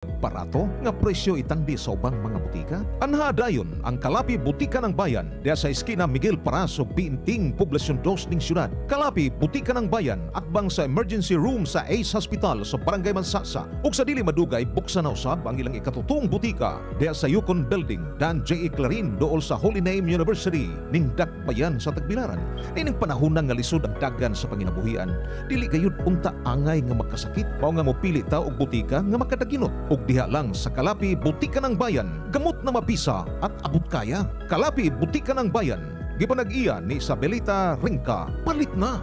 Barato nga presyo itangdi sa ubang mga butika? Anha dayon ang Kalapi Butika ng Bayan diya sa eskina Miguel Paraso, Binting, Poblasyon 2 ning syudad. Kalapi Butika ng Bayan atbang sa emergency room sa Ace Hospital sa Barangay Mansasa. Ug sa dili madugay buksan na usab ang ilang ikatutong butika diya sa Yukon Building Dan J.E. Clarin dool sa Holy Name University ning Dakbayan sa Tagbilaran. Ining panahon nga lisod ang dagan sa panginabuhian. Dili gayud unta angay nga magkasakit. Mao nga mopili ta og butika nga makadaginot ug diha lang sa Kalapi Butika ng Bayan, gamot na mabisa at abot kaya. Kalapi Butika ng Bayan, gipanag-iya ni Isabelita Ringka, palit na.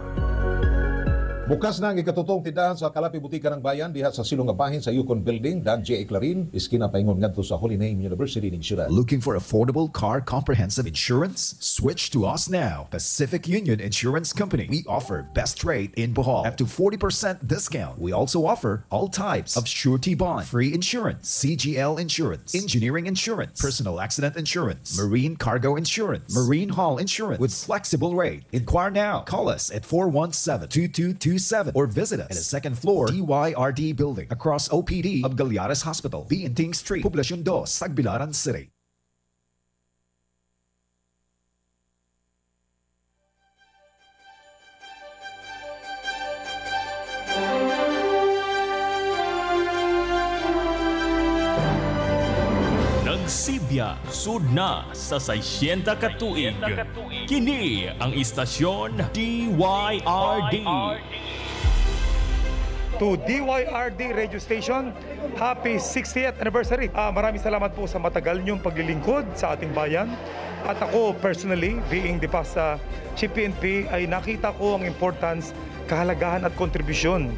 Bukas na ang ikatutong tindahan sa Kalapi Butika ng Bayan diha sa silong nga bahin sa Yukon Building, Dan J.A. Clarin, iskina paingon ngadto sa Holy Name University ning syudad. Looking for affordable car comprehensive insurance? Switch to us now. Pacific Union Insurance Company. We offer best rate in Bohol, up to 40% discount. We also offer all types of surety bond, free insurance, CGL insurance, engineering insurance, personal accident insurance, marine cargo insurance, marine hull insurance with flexible rate. Inquire now. Call us at 417-2227 or visit us at the second floor DYRD building across OPD of Galiares Hospital, Binting Street, Poblasyon 2, Tagbilaran City. Nagsibya sudna sa 60 ka tuig. Kini ang istasyon DYRD. To DYRD Radio Station, happy 60th anniversary. Maraming salamat po sa matagal niyong paglilingkod sa ating bayan. At ako personally, being the past Chief PNP, ay nakita ko ang importance, kahalagahan at kontribusyon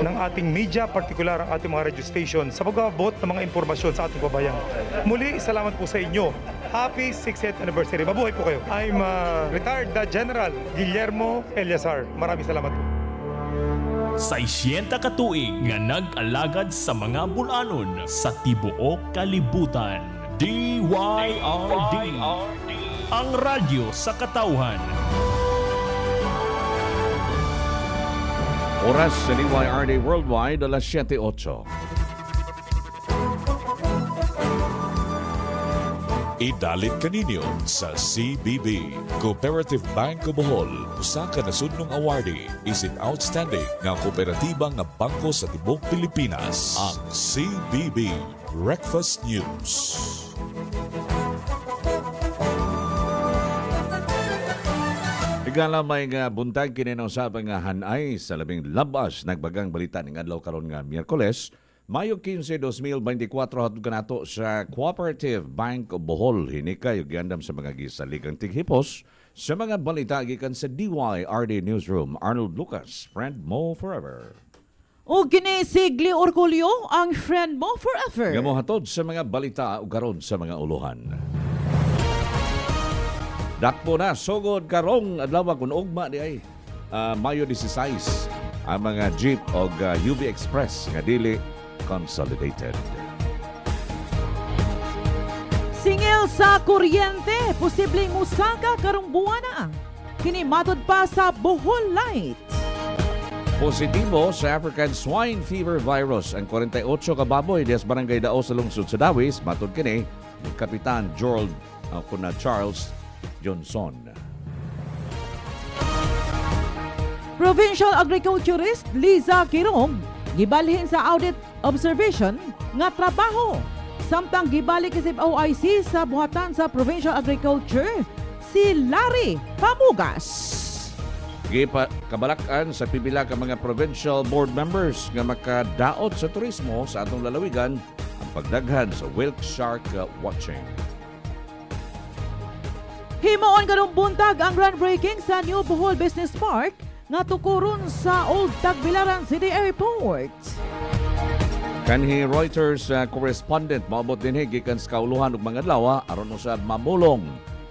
ng ating media, partikular ang ating mga radio station sa pag-abot ng mga impormasyon sa ating babayan. Muli, salamat po sa inyo. Happy 60th anniversary. Mabuhay po kayo. I'm retired General Guillermo Eliazar. Maraming salamat po. Sa 60 ka tuig nga nag-alagad sa mga bulanon sa tibuok kalibutan. DYRD, ang radyo sa katawhan. Oras sa DYRD Worldwide, alas 7:08. Idalit kaninyo sa CBB, Cooperative Bank of Bohol. Usa ka nasudnong awardee is an outstanding nga kooperatiba nga bangko sa tibok Pilipinas. Ang CBB Breakfast News. Higala may nga buntag kininausapang nga hanay sa labing labas nagbagang balita ng adlaw karon nga Miyerkules, Mayo 15, 2024 hatod kanato sa Cooperative Bank of Bohol. Hinikay ug giandam sa mga gisaligang tighipos sa mga balita gikan sa DYRD Newsroom. Arnold Lucas, friend mo forever. O kini si Gli Orculio, ang friend mo forever. Gamo hatod sa mga balita ug karon sa mga uluhan. Dakpo na sugod karong adlaw kun ugma di ay Mayo 16 ang mga jeep og UV Express nga dili consolidated. Singil sa kuryente, posibleng musaka karong buwana. Kini matod pa sa Bohol Light. Positibo sa African Swine Fever Virus ang 48 ka baboy dias barangay Dao sa lungsod sa Dawis, matod kini ni Kapitan Charles Johnson. Provincial Agriculturist Liza Kirong gibalhin sa audit observation nga trabaho. Samtang gibalik isip OIC sa buhatan sa Provincial Agriculture si Larry Pamugas. Kabalakan sa pipila ka mga provincial board members nga makadaot sa turismo sa atong lalawigan ang pagdaghan sa whale shark watching. Himuon karong buntag ang groundbreaking sa New Bohol Business Park nga tukuron sa Old Tagbilaran City Airport. Kanhi Reuters correspondent maabot dinhi gikan sa kauluhan ug mga adlaw aron usab mamulong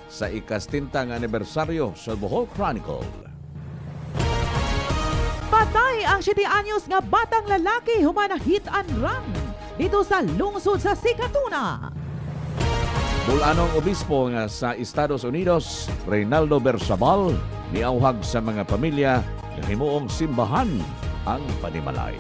sa ikastinta nga anibersaryo sa Bohol Chronicle. Patay ang 7 anyos nga batang lalaki human hit and run dito sa lungsod sa Sikatuna. Bulanong obispo nga sa Estados Unidos, Reynaldo Bersabal, niauhag sa mga pamilya na himuong simbahan ang panimalay.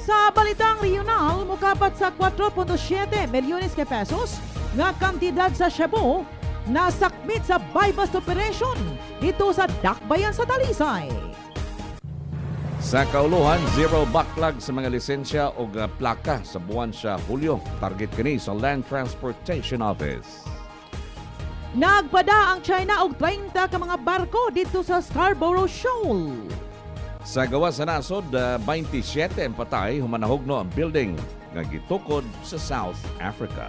Sa balitang regional, mukapat sa 4.7 milyones ke pesos nga kantidad sa Cebu nasakmit sa buy-bust operation dito sa Dakbayan sa Talisay. Sa kauluhan, zero backlog sa mga lisensya o plaka sa buwan sa Hulyo. Target kini sa Land Transportation Office. Nagpada ang China og 30 ka mga barko dito sa Scarborough Shoal. Sa gawa sa nasod, 27 ang patay, humanahugno ang building nga gitukod sa South Africa.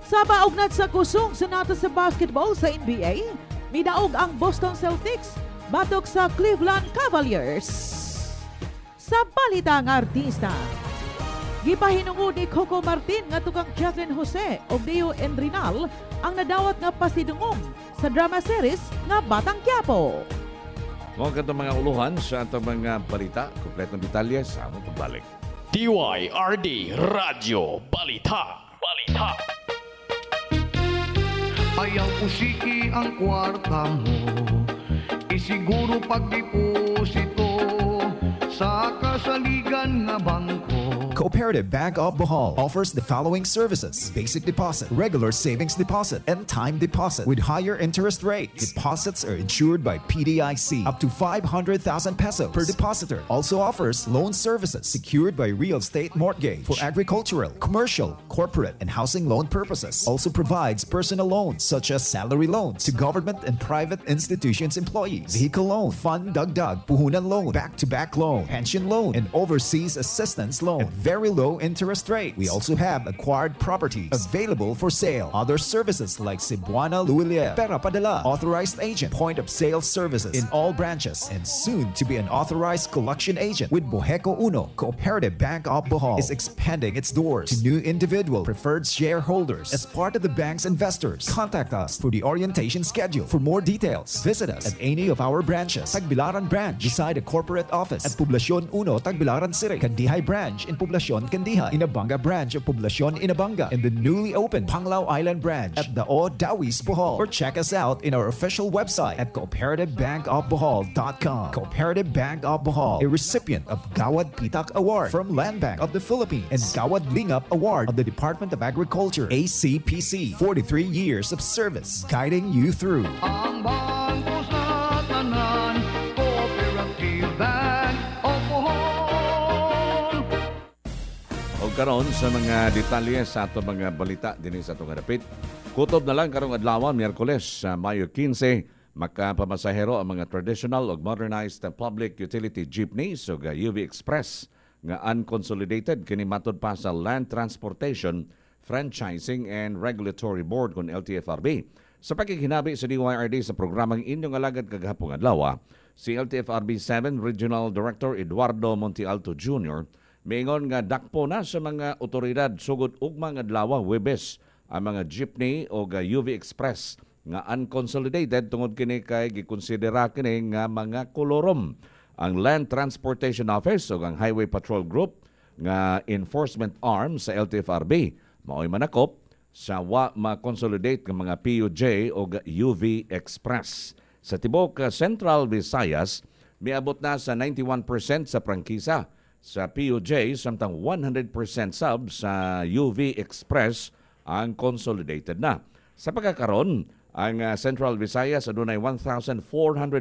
Sa paugnat sa kusog sa nato sa basketball sa NBA, midaog ang Boston Celtics batok sa Cleveland Cavaliers. Sa balitang artista, gipahinungod ni Coco Martin nga tukang Jacqueline Jose o Deo Enrinal ang nadawat nga pasidungong sa drama series nga Batang Quiapo. Mga katong mga uluhan sa atong mga balita, kompletong detalye sa among pagbalik. DYRD Radio Balita. Ayaw usiki ang kwarta mo, isiguro pagdeposito sa kasaligan nga bangko. Cooperative Bank of Bohol offers the following services: basic deposit, regular savings deposit, and time deposit with higher interest rates. Deposits are insured by PDIC up to 500,000 pesos per depositor. Also offers loan services secured by real estate mortgage for agricultural, commercial, corporate, and housing loan purposes. Also provides personal loans such as salary loans to government and private institutions employees, vehicle loan, fund dagdag, puhunan loan, back-to-back loan, pension loan, and overseas assistance loan at very low interest rates. We also have acquired properties available for sale. Other services like Cebuana Luilia, Pera Padala, authorized agent, point of sale services in all branches, and soon to be an authorized collection agent with Boheco Uno. Cooperative Bank of Bohol is expanding its doors to new individual preferred shareholders as part of the bank's investors. Contact us for the orientation schedule. For more details, visit us at any of our branches. Tagbilaran branch beside the corporate office at Poblacion Uno, Tagbilaran City. Candihay branch in Poblacion Candihay. Inabanga branch of Poblacion Inabanga. And the newly opened Panglao Island branch at the O Dawis Bohol. Or check us out in our official website at cooperativebankofbohol.com. Cooperative Bank of Bohol, a recipient of Gawad Pitak Award from Land Bank of the Philippines and Gawad Lingap Award of the Department of Agriculture. ACPC, 43 years of service, guiding you through. Ang bangko sa tanan, Cooperative Bank of Bohol. O karon sa mga detalye sa ato mga balita din sa atong dapit. Kutob na lang karong adlaw, Miyerkules sa Mayo 15, makapamasahero ang mga traditional o modernized public utility jeepneys o UV Express nga unconsolidated kini matud pa sa Land Transportation, Franchising and Regulatory Board kon LTFRB. Sa pakikinabi sa DYRD sa programang Inyong Alagad kagahapong adlaw, si LTFRB 7 Regional Director Eduardo Montialto Jr. Mingon nga dakpo na sa mga otoridad sugod ugmang adlaw Huwebes ang mga jeepney o UV Express nga unconsolidated tungod kini kay gikonsidera kini nga mga kolorom. Ang Land Transportation Office o ang Highway Patrol Group nga enforcement arm sa LTFRB mao'y manakop sa wa ma-consolidate ng mga PUJ o UV Express. Sa tibok Central Visayas, miabot na sa 91% sa prangkisa sa PUJ samtang 100% sub sa UV Express ang consolidated na. Sa pagkakaroon, ang Central Visayas adunay 1,400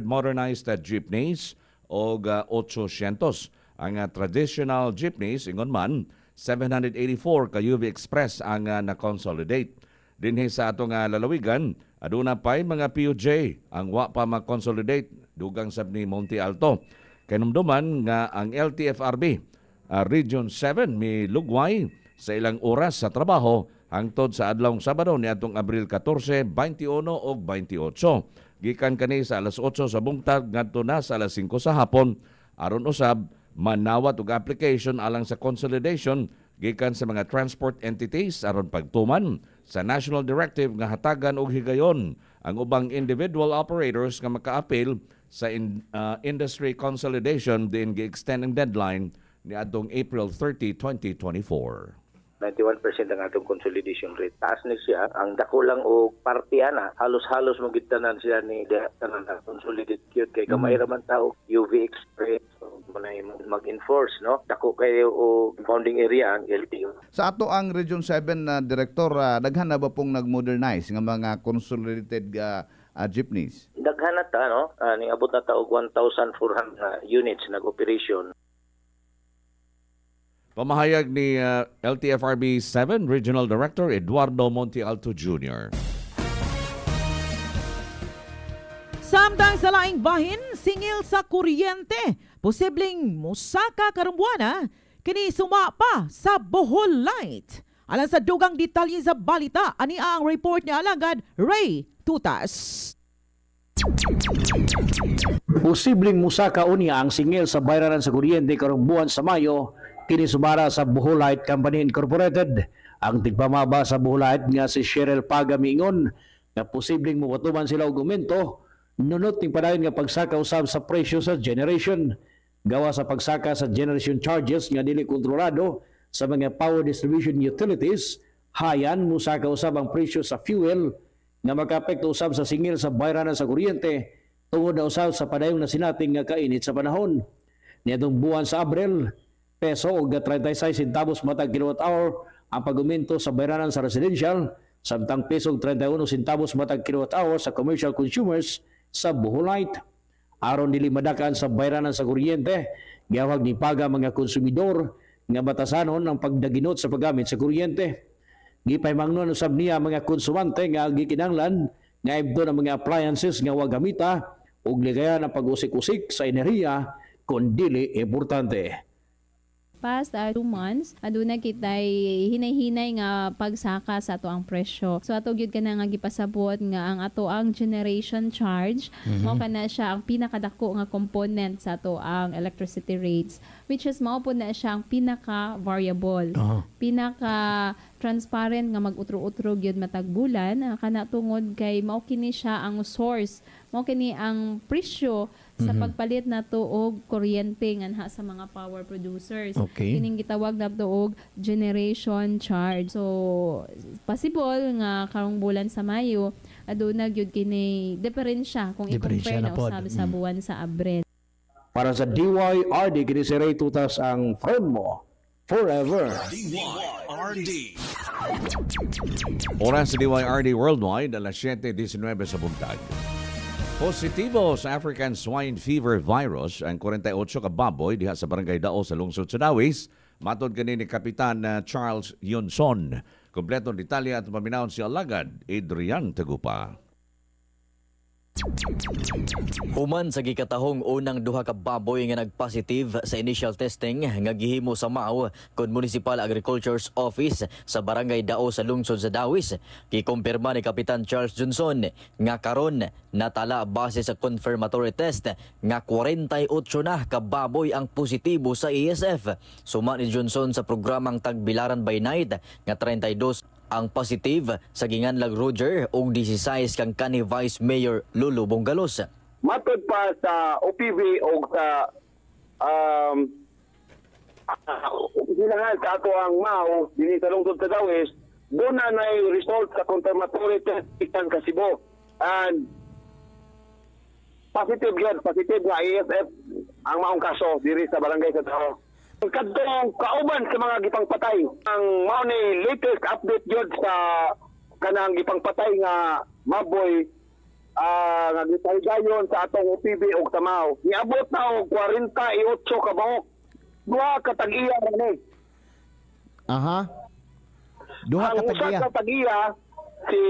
modernized jeepneys o 800. Ang traditional jeepneys ingon man 784 ka UV Express ang na-consolidate. Dinhi sa atong lalawigan, aduna pay mga PUJ ang wa pa ma-consolidate dugang sab ni Monte Alto. Kanumduman nga ang LTFRB Region 7 milugway sa ilang oras sa trabaho hangtod sa adlawng Sabado niadtong Abril 14, 21 ug 28. Gikan kani sa alas 8 sa bungtag ngadto na sa alas 5 sa hapon aron usab manawat og application alang sa consolidation gikan sa mga transport entities aron pagtuman sa national directive nga hatagan og higayon ang ubang individual operators nga maka-appeal sa industry consolidation din gi-extend ang deadline ni adtong April 30, 2024. 91% ang atong consolidation rate. Taas na siya. Ang dako lang o partiana, halos-halos magitanan siya ni tanan na consolidated cute kay kamay raman tao, UV Express, mag-enforce, no? Dako kayo o bounding area ang LTO. Sa ato ang Region 7 na Director, daghan na ba pong nag-modernize ng mga consolidated jeepneys? Daghan na ta, no? Niabot na ta og 1,400 units nag-operation. Pamahayag ni LTFRB 7 Regional Director Eduardo Montialto Jr. Samtang sa laing bahin, singil sa kuryente, posibleng musaka karumbuana, kini suma pa sa Bohol Light. Alang sa dugang detalye sa balita, ani ang report ni Alagad Ray Tutas. Posibleng musaka unya ang singil sa bayranan sa kuryente karong buwan sa Mayo, kini sumara sa Bohol Light Company Incorporated. Ang tigpamaba sa Bohol Light nga si Cheryl Paga miingon na posibleng mupatuman sila og aumento nunot ning padayon nga pagsaka usab sa presyo sa generation. Gawa sa pagsaka sa generation charges nga dili kontrolado sa mga power distribution utilities, hayan musaka usab ang presyo sa fuel nga makaapekto usab sa singil sa bayranan sa kuryente tungod na usab sa padayong nasinating nga kainit sa panahon. Niadtong buwan sa Abril, peso og 36 centavos matag kilowatt-hour ang pag-aumento sa bayranan sa residential, samtang peso og 31 centavos matag kilowatt-hour sa commercial consumers sa Bohol Light. Aron dili madakan sa bayranan sa kuryente, gihawag ni Paga mga konsumidor nga batasanon ang pagdaginot sa paggamit sa kuryente. Gipahimangnon usab niya mga konsumante nga gikinahanglan nga ibto ng mga appliances nga wa gamita ug ligayan ang pag-usik-usik sa enerhiya kun dili importante. Past 2 months, aduna kitay hinay-hinay nga pagsaka sa ato ang presyo. So ato gyud kana nga gipasabot nga ang ato ang generation charge mao kana siya ang pinakadako nga component sa ato ang electricity rates, which is mao po na siya ang pinaka variable. Pinaka transparent nga mag-utro-utro gyud matag bulan kana tungod kay mao kini siya ang source, mao kini ang presyo sa pagpalit nato og kuryente nganha sa mga power producers. Kining gitawag nato og generation charge. So possible nga karong bulan sa Mayo aduna gyud kini diferensya kung i-compare na usab sa buwan sa Abril. Para sa DYRD kini si Ray Tutas ang friend mo forever. DYRD. Oras sa DYRD Worldwide, alas 7:19 sa buntag. Positibo sa African Swine Fever Virus ang 48 ka baboy diha sa Barangay Dao sa lungsod sa Dawis. Matod kanini Kapitan Charles Yonson. Kompletong detalye at paminawon si Alagad Adrian Tagupa. Human sa gikatahong unang duha ka baboy nga nagpositive sa initial testing nga gihimo sa Mao kon Municipal Agriculture's Office sa Barangay Dao sa lungsod sa Dawis, gikumpirma ni Kapitan Charles Johnson nga karon natala base sa confirmatory test nga 48 na ka baboy ang positibo sa ESF. Suma ni Johnson sa programang Tagbilaran by Night nga 32 ang positive sa Ginganlag Roger ug 16 kang kanhi Vice Mayor Lulu Bongalos. Matod pa sa OPV o sa sinangal sa ato ang Mao dinhi sa lungsod sa Dawis, doon na result sa confirmatory test ikan Kasibo. And positive nga ESF ang maong kaso diri sa barangay sa Dao. Kadtong kauban sa mga gipangpatay ang mao ni latest update jud sa kanang gipangpatay nga maboy nga gitaygayon sa atong OPB ug Tamaw. Niabot na og 48 ka buok. Duha ka tag-iya ni. Duha ka tag-iya. Ang usa ka tag-iya si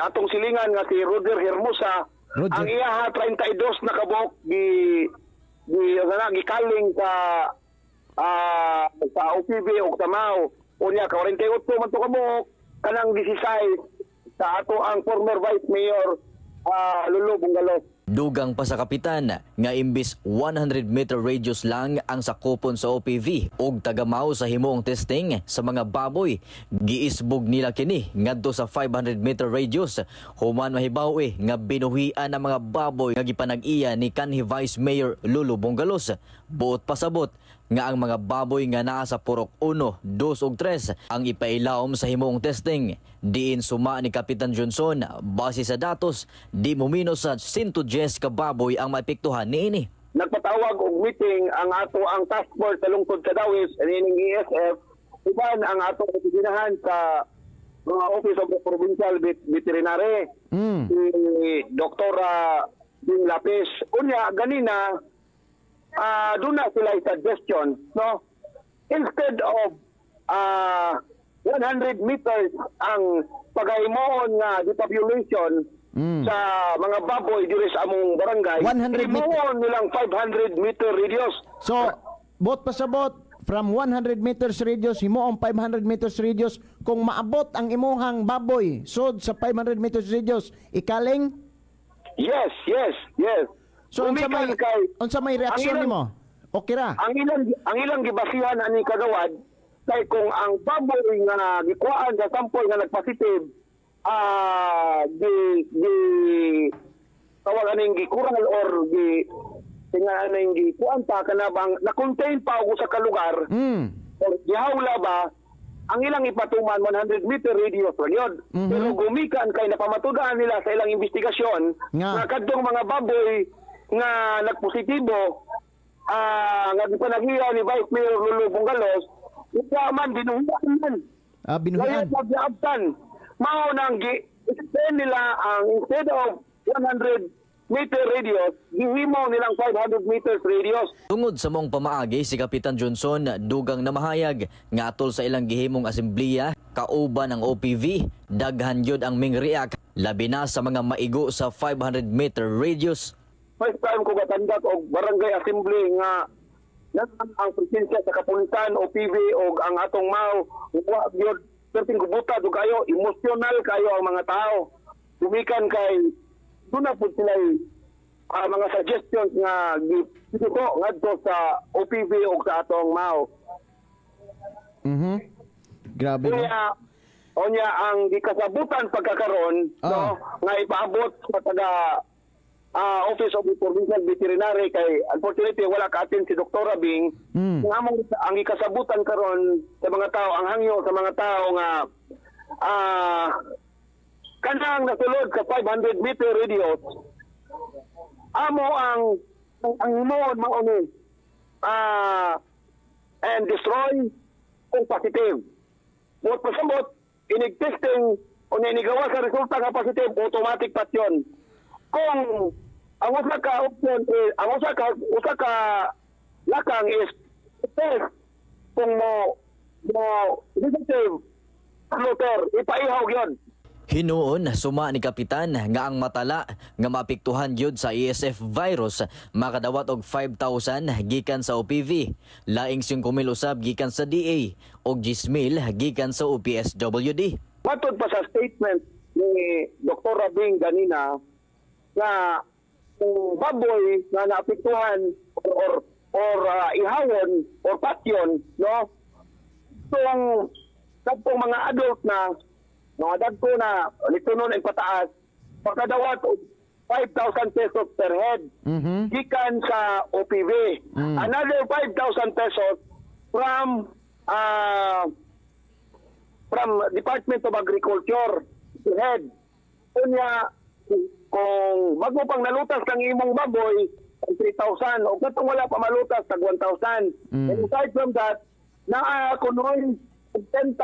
atong silingan nga si Roger Hermosa. Ang iya 32 na ka buok gikaling sa OPB ug Tamaw. Unya 48 man to ka buok kanang 16 sa ato ang former Vice Mayor Lulu Bongalos. Dugang pa sa kapitan nga imbis 100-meter radius lang ang sakupon sa OPV ug tagamaw sa himuong testing sa mga baboy, giisbog nila kini ngadto sa 500-meter radius. Human mahibaw nga binuhian ang mga baboy nga gipanag-iya ni kanhi Vice Mayor Lulu Bongalos. Buot pasabot nga ang mga baboy nga naa sa purok 1, 2 ug 3 ang ipailawom sa himuong testing. Diin suma ni Kapitan Johnson, base sa datos, di mumino sa 110 ka baboy ang maepektuhan niini. nagpatawag og meeting ang ato ang task force sa lungsod sa Dawis ining ESF uban ang ato opisinahan sa mga Office of the Provincial Veterinary si Dr. Bing Lapis. Unya ganina doon na sila suggestion, no? Instead of 100 meters ang pagahimoon nga depopulation sa mga baboy diri sa among barangay, 100 himoon nilang 500 meter radius. So, bot pasabot from 100 meters radius himoong 500 meters radius kung maabot ang imuhang baboy sud sa 500 meters radius ikaling? Yes. So unsa may reaksyon nimo? Okay ra. Ang ilang gibasihan ani kagawad kay kung ang baboy nga gikuhaan sa sample nga nagpositive tawag aning gikural or tinga aning gikuan pa kanabang na-contain pa og sa kalugar or gihawla ba ang ilang ipatuman 100 meter radius yun. Pero gumikan kay napamatudan nila sa ilang investigasyon nga kadtong mga baboy nga nagpositibo nga gipanagiya ni Vice Mayor Lulu Bungalos man binuhuan binuhuan mao nang extend nila ang instead of 100 meter radius, gihimo nilang 500 meters radius. Tungod sa mong pamaagi, si Kapitan Johnson dugang namahayag nga atol sa ilang gihimong asembliya, kauban ang OPV, daghan yun ang ming-react, labi na sa mga maigo sa 500 meter radius. First time ko gatanggap og barangay assembly nga ang presensya sa kapulisan, OPV o ang atong mao, wa gyud perting gubuta do kayo, emotional kayo ang mga tao. Dumikan kay doon na po sila mga suggestions nga dito ngadto sa OPV o sa atong MAO. Grabe na. Onya ang gikasabutan pagkakaroon no nga ipaabot sa taga Office of the Provincial Veterinary kay unfortunately wala ka-attend si Dr. Bing. Ang ikasabutan karon sa mga tao, ang hangyo sa mga tao nga kanang nasulod sa 500 meter radius amo ang himoon mauni and destroy kung positive. But pasabot inig testing o inigawa sa resulta nga positive, automatic pat yun. Kung ang usa ka option ang usa ka lakang is test kung mo negative floater ipaihaw yun. Hinuon suma ni Kapitan nga ang matala nga maapektuhan yun sa ESF virus makadawat og 5,000 gikan sa OPV, laing 5,000 usab gikan sa DA og 10,000 gikan sa OPSWD. Matod pa sa statement ni Dr. Bing ganina na kung baboy na naapektuhan or ihawon or patyon, no? Kung mga adult na mga dagko na litunon ang pataas, makadawat 5,000 pesos per head gikan sa OPV. Another 5,000 pesos from Department of Agriculture per head. Kunya kung bago pang nalutas ng imong baboy 3,000 o katong wala pa malutas tag 1,000. And aside from that, kunoy 10,000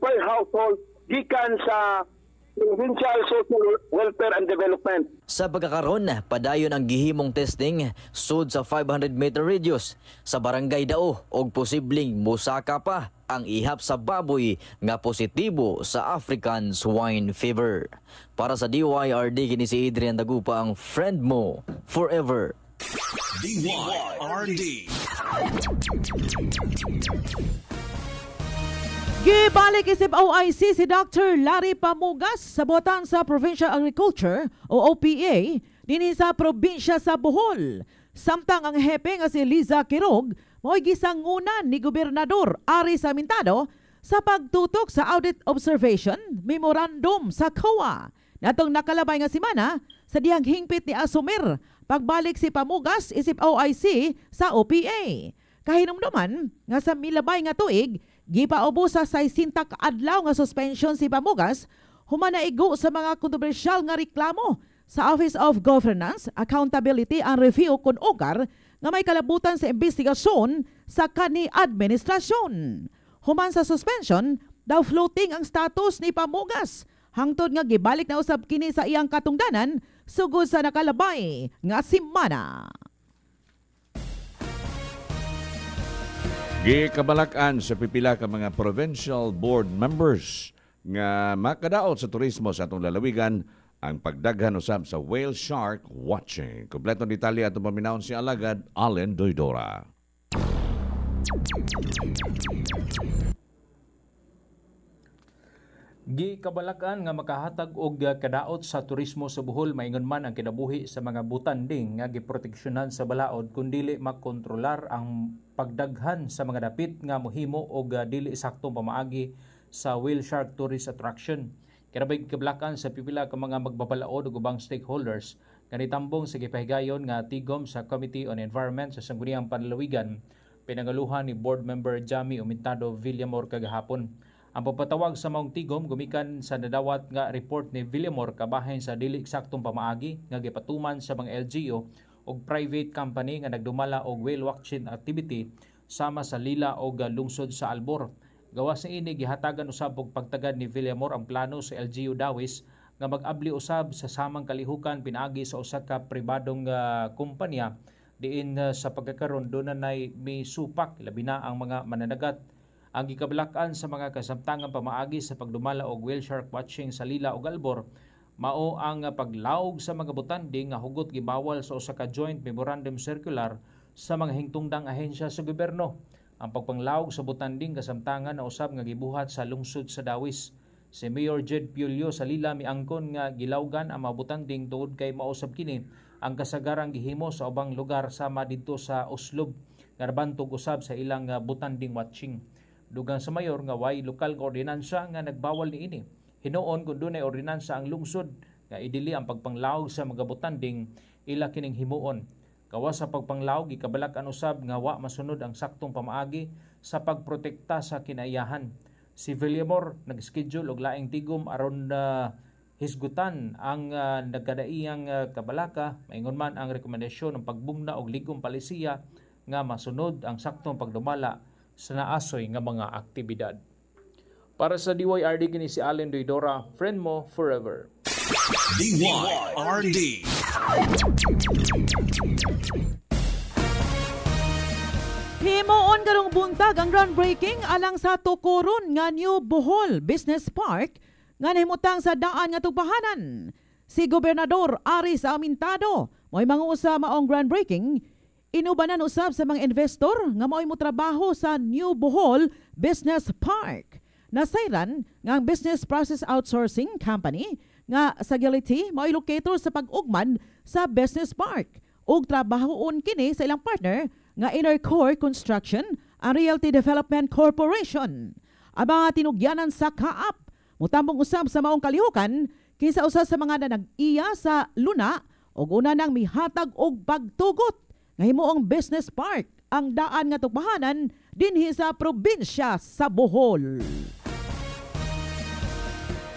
per household gikan sa Provincial Social Welfare and Development. Sa pagkakaroon, padayon ang gihimong testing sud sa 500 meter radius sa Barangay Dao og posibleng musaka pa ang ihap sa baboy nga positibo sa African Swine Fever. Para sa DYRD, kini si Adrian Dagupa, ang friend mo forever. DYRD. Gibalik isip OIC si Dr. Larry Pamugas sa botan sa Provincial Agriculture o OPA dinhi sa probinsya sa Bohol. Samtang ang hepe nga si Liza Quirog mo'y gisangunan ni Gobernador Ari Samintado sa pagtutok sa Audit Observation Memorandum sa COA. Natong nakalabay nga semana sa dihang hingpit ni Asumir pagbalik si Pamugas isip OIC sa OPA. Kahinumduman nga sa milabay nga tuig gipaubos sa 60 adlaw nga suspension si Pamugas humanaigo sa mga kontrobersyal nga reklamo sa Office of Governance, Accountability and Review kun OGAR nga may kalabutan sa investigasyon sa kani administrasyon. Human sa suspension, daw floating ang status ni Pamugas. Hangtod nga gibalik na usab kini sa iyang katungdanan sugod sa nakalabay nga simana. Gikabalakan sa pipila ka mga provincial board members nga makadaot sa turismo sa atong lalawigan ang pagdaghan usab sa whale shark watching. Kompletong detalye atong paminawon si Alagad Allen Doydora. Gikabalakan nga makahatag og kadaot sa turismo sa Bohol maingon man ang kinabuhi sa mga butanding nga giproteksyonan sa balaod kun dili makontrolar ang pagdaghan sa mga dapit nga mohimo og dili saktong pamaagi sa whale shark tourist attraction. Karabay gikabalakan sa pipila ka mga magbabalaod ug ubang stakeholders nga nitambong sa gipahigayon nga tigom sa Committee on Environment sa Sangguniang Panlalawigan pinangaluhan ni board member Jamie Umintado Villamor kagahapon. Ang pagpatawag sa maong tigom gumikan sa nadawat nga report ni Villamor kabahin sa dili eksaktong pamaagi nga gipatuman sa mga LGU o private company nga nagdumala og whale watching activity sama sa Lila o lungsod sa Albor. Gawas sa ini gihatagan usab og pagtagad ni Villamor ang plano sa LGU Dawis nga mag-abli usab sa samang kalihukan pinaagi sa usa ka pribadong kumpanya diin sa pagkakaroon doon na may supak labi na ang mga mananagat. Ang gikabalakan sa mga kasamtangang pamaagi sa pagdumala og whale shark watching sa Lila ug Albor mao ang paglaog sa mga butanding nga hugot gibawal sa usa ka joint memorandum circular sa mga hingtungdang ahensya sa gobyerno. Ang pagpanglaog sa butanding kasamtangan na usab nga gibuhat sa lungsod sa Dawis. Si Mayor Jed Piulio sa Lila miangkon nga gilawgan ang mga butanding tungod kay mausab kini ang kasagarang gihimo sa ubang lugar sama didto sa Uslob nga nabantog usab sa ilang butanding watching. Dugang sa mayor nga way lokal nga ordinansa nga nagbawal niini. Hinuon kung dunay ordinansa ang lungsod nga idili ang pagpanglaog sa mga butanding ila kining himuon. Kawas sa pagpanglaog gikabalak-an usab nga wa masunod ang saktong pamaagi sa pagprotekta sa kinaiyahan. Si Villamor nag-schedule og laing tigom aron hisgutan ang nagkadaiyang kabalaka maingon man ang rekomendasyon ng pagbungna og ligong palisiya nga masunod ang saktong pagdumala sa naasoy nga mga aktibidad. Para sa DYRD kini si Allen Doydora, friend mo forever. DYRD. Himuon karong buntag ang groundbreaking alang sa tukuron nga New Bohol Business Park nga nahimutang sa daan nga tugpahanan. Si Gobernador Aris Amintado mo'y mangusa maong groundbreaking. Inubanan usab sa mga investor nga mao'y motrabaho sa New Bohol Business Park. Nasayran nga ang Business Process Outsourcing Company nga sa Gility mao'y locator sa pag-ugman sa Business Park. Ug trabahoon kini sa ilang partner nga Inner Core Construction ang Realty Development Corporation. Ang mga tinugyanan sa kaap mutambong usab sa maong kalihukan kinsa usa sa mga nanag-iya sa luna ug una nang mihatag og pagtugot nga himuong business park ang daan nga tugbahanan dinhi sa probinsya sa Bohol.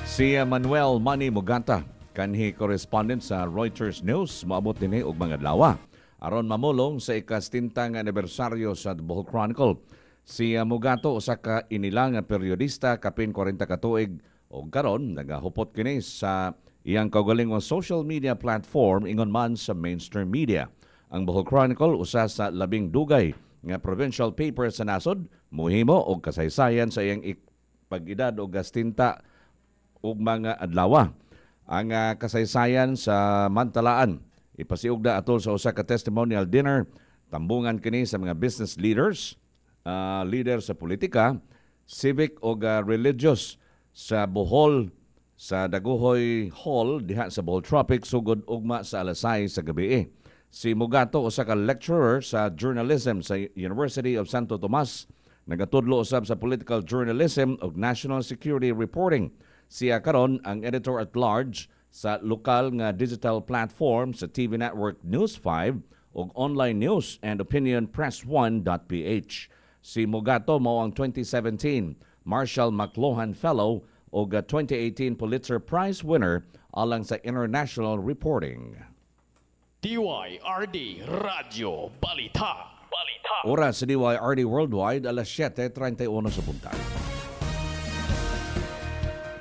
Si Manuel Manny Muganta, kanhi correspondent sa Reuters News, moabot dinhi og mga adlaw aron mamulong sa ikastintang anibersaryo sa Bohol Chronicle. Si Mugato usa ka inilang periodista kapin 40 ka tuig og karon nagahupot kini sa iyang kaugalingong social media platform ingon man sa mainstream media. Ang Bohol Chronicle usa sa labing dugay nga provincial paper sa nasod, muhimo og kasaysayan sa iyang pag-edad og gastinta og mga adlaw. Ang kasaysayan sa Mantalaan ipasiugda atol sa usa ka testimonial dinner, tambungan kini sa mga business leaders, leader sa politika, civic o religious sa Bohol sa Daguhoy Hall diha sa Bohol Tropic sugod ugma sa alasay sa gabi. Si Mugato usa ka lecturer sa journalism sa University of Santo Tomas, nagatudlo usab sa political journalism ug national security reporting. Siya karon ang editor at large sa lokal nga digital platform sa TV network News 5 ug online news and opinion press1.ph. Si Mugato mao ang 2017 Marshall McLuhan Fellow ug 2018 Pulitzer Prize winner alang sa international reporting. DYRD Radyo Balita. Oras sa DYRD Worldwide, alas 7:31 sa buntag.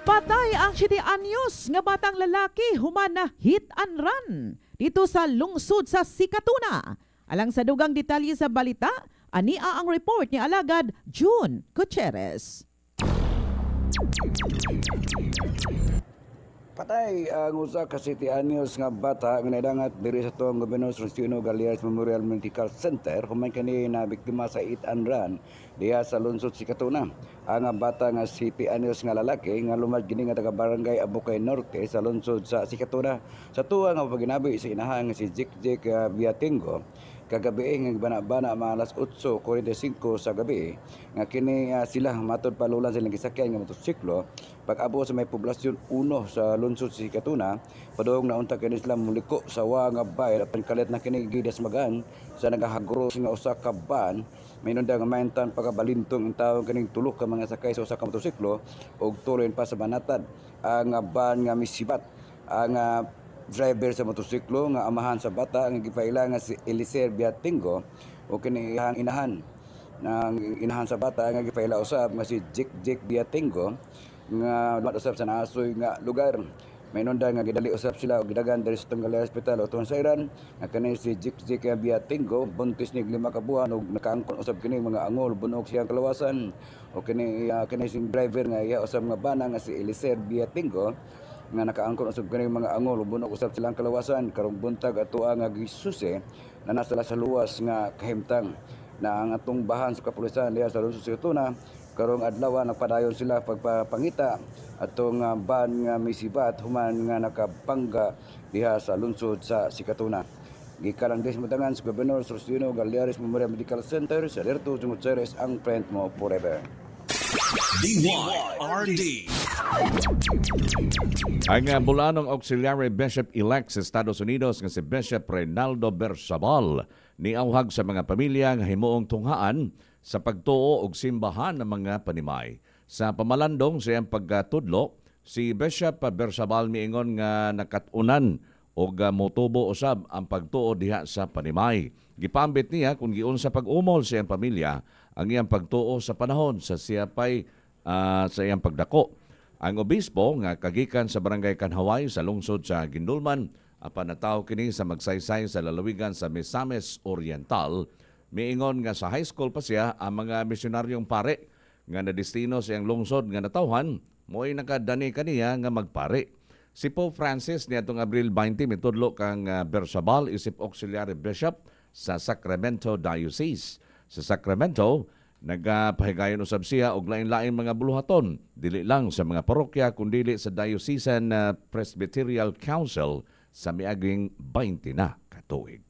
Patay ang 7 anyos nga batang lalaki human na hit and run dito sa lungsod sa Sikatuna. Alang sa dugang detalye sa balita, ania ang report ni Alagad June Gutierrez. Patay ang usa ka 7 anyos nga bata nga naidangat diri sa tuwang Gobernador Celestino Galleras Memorial Medical Center human kani na biktima sa hit and run diha sa lungsod Sikatuna. Ang bata nga 7 anyos nga lalaki nga lumad gini nga taga barangay Abukay Norte sa lungsod sa Sikatuna. Sa tuwa nga paginabi sa inaha nga si Jik Biatingo kagabi nga bana-bana mga alas 8:45 sa gabi nga kini sila matod palulan silang gisakyan nga motosiklo pag-abo sa may poblasyon 1 sa lungsod si Sikatuna padung naunta kini sila muliko sa wa nga bayad apan kalit na kini gidas magan sa nagahagros nga usa ka van mayroon nga mayentan pagkabalintong ang tawag kaning tulo ka mga sakay sa usa ka motosiklo ug tuloy pa sa banatad ang van nga misibat ang driver sa motosiklo nga amahan sa bata nga gipaila nga si Eliser Biatingo o kini ihang inahan ng inahan sa bata nga gipaila usab nga si Jik Biatingo nga usab sa naasoy nga lugar. May nonda nga gidali usab sila og gidagan diri sa Tunggalay Hospital o tuwan sa Iran nga kani si Jik Biatingo buntis nig 5 ka buwan og nakaangkon usab kini mga angol bunog siyang kalawasan o kini si driver nga iya usab nga bana nga si Eliser Biatingo nga nakaangkon usab kani mga angol bunog usab silang kalawasan karong buntag atua nga gisuse na nasa sa luwas nga kahimtang na ang atong bahan sa kapulisan diha sa lungsod sa Sikatuna karong adlaw nagpadayon sila pagpapangita atong ban nga misibat human nga nakapangga diha sa lungsod sa Sikatuna. Gikalang desmatangan sa Gobernador Celestino Galleras Memorial Medical Center sa Alberto Gutierrez ang friend mo forever. DYRD. Ang bulanong auxiliary bishop-elect sa Estados Unidos nga si Bishop Reynaldo Bersabal niauhag sa mga pamilya nga himuong tunghaan sa pagtuo og simbahan ng mga panimay. Sa pamalandong sa iyang pagtudlo, si Bishop Bersabal miingon nga nakatunan og motubo usab ang pagtuo diha sa panimay. Gipambit niya kung giun sa pag-umol sa iyang pamilya ang iyang pagtuo sa panahon sa siya pay sa iyang pagdako. Ang obispo nga kagikan sa barangay Kanhaway sa lungsod sa Gindulman apan nataw kini sa magsaysay sa lalawigan sa Misamis Oriental miingon nga sa high school pa siya ang mga misyonaryong pare nga nadestino sa iyang lungsod nga natawhan mo'y nakadani kaniya nga magpare. Si Pope Francis niadtong Abril 20 mitudlo kang Bersabal isip auxiliary bishop sa Sacramento Diocese. Sa Sacramento, nagapahigayon usab siya og lain-lain mga buluhaton, dili lang sa mga parokya kundi sa Diocesan Presbyterial Council sa miaging 20 na katuig.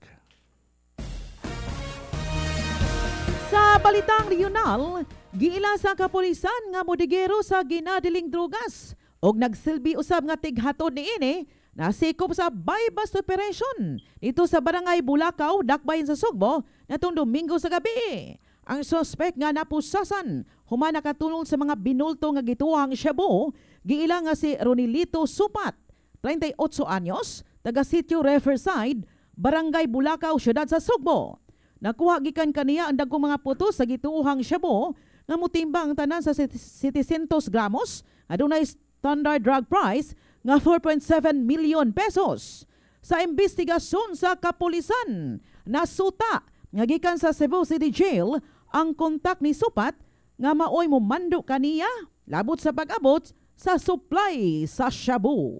Sa balitang regional, giila sa kapulisan nga modigero sa ginadiling drugas og nagsilbi usab nga tighatod niini nasikop sa buy-bust operation dito sa barangay Bulacau, Dakbayan sa Sugbo natong Domingo sa gabi. Ang suspect nga napusasan human nakatulong sa mga binulto nga gituhang shabu, giila nga si Ronilito Supat, 38 anyos, taga Sitio Riverside, Barangay Bulacau, Syudad sa Sugbo. Nakuha gikan kaniya ang dagkong mga putos sa gituhang shabu nga mutimbang tanan sa 700 gramos, adunay standard drug price nga 4.7 million pesos. Sa investigasyon sa kapulisan, nasuta nga gikan sa Cebu City Jail ang kontak ni Supat nga maoy momando kaniya labot sa pag-abot sa supply sa shabu.